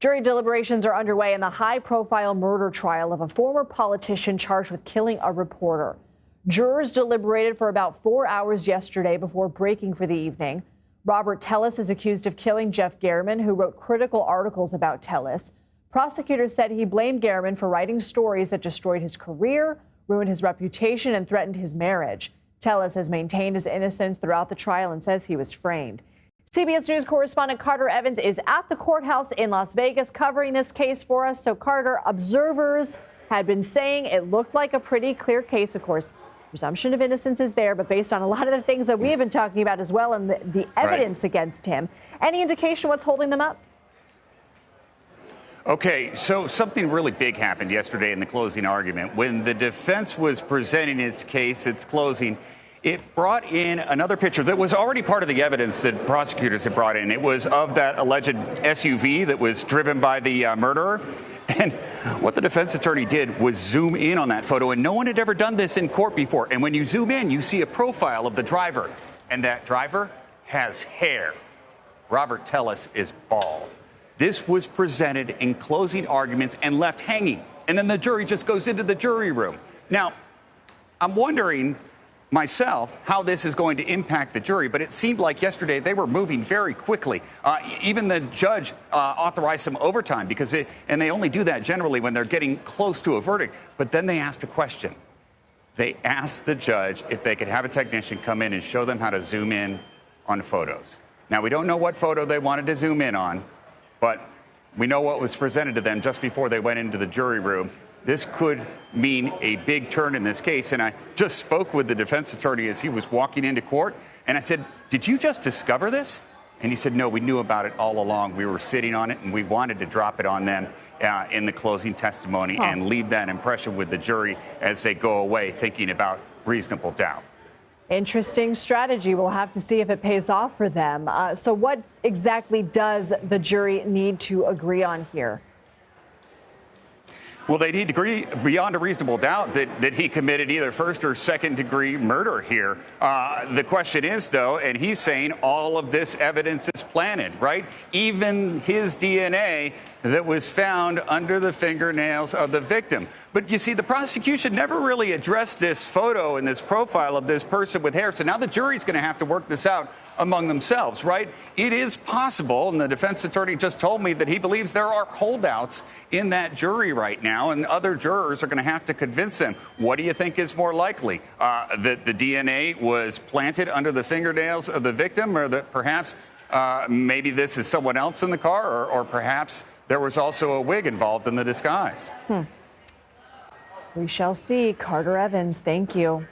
Jury deliberations are underway in the high-profile murder trial of a former politician charged with killing a reporter. Jurors deliberated for about 4 hours yesterday before breaking for the evening. Robert Tellis is accused of killing Jeff Gehrman, who wrote critical articles about Tellis. Prosecutors said he blamed Gehrman for writing stories that destroyed his career, ruined his reputation, and threatened his marriage. Tellis has maintained his innocence throughout the trial and says he was framed. CBS News correspondent Carter Evans is at the courthouse in Las Vegas covering this case for us. So, Carter, observers had been saying it looked like a pretty clear case. Of course, presumption of innocence is there, but based on a lot of the things that we have been talking about as well and the evidence against him, any indication what's holding them up? Okay, so something really big happened yesterday in the closing argument. When the defense was presenting its case, its closing, it brought in another picture that was already part of the evidence that prosecutors had brought in. It was of that alleged SUV that was driven by the murderer. And what the defense attorney did was zoom in on that photo, and no one had ever done this in court before. And when you zoom in, you see a profile of the driver, and that driver has hair. Robert Tellis is bald. This was presented in closing arguments and left hanging. And then the jury just goes into the jury room. Now, I'm wondering myself how this is going to impact the jury, but it seemed like yesterday they were moving very quickly. Even the judge authorized some overtime and they only do that generally when they're getting close to a verdict. But then they asked a question. They asked the judge if they could have a technician come in and show them how to zoom in on photos. Now, we don't know what photo they wanted to zoom in on, but we know what was presented to them just before they went into the jury room. This could mean a big turn in this case. And I just spoke with the defense attorney as he was walking into court. And I said, did you just discover this? And he said, no, we knew about it all along. We were sitting on it and we wanted to drop it on them in the closing testimony and leave that impression with the jury as they go away thinking about reasonable doubt. Interesting strategy. We'll have to see if it pays off for them. So what exactly does the jury need to agree on here? Well, they need to agree beyond a reasonable doubt that he committed either first or second degree murder here. The question is, though, and he's saying all of this evidence is planted, right? Even his DNA that was found under the fingernails of the victim. But you see, the prosecution never really addressed this photo and this profile of this person with hair. So now the jury's going to have to work this out among themselves, right? It is possible, and the defense attorney just told me that he believes there are holdouts in that jury right now, and other jurors are going to have to convince them. What do you think is more likely? That the DNA was planted under the fingernails of the victim, or that perhaps maybe this is someone else in the car, or perhaps there was also a wig involved in the disguise? We shall see. Carter Evans, thank you.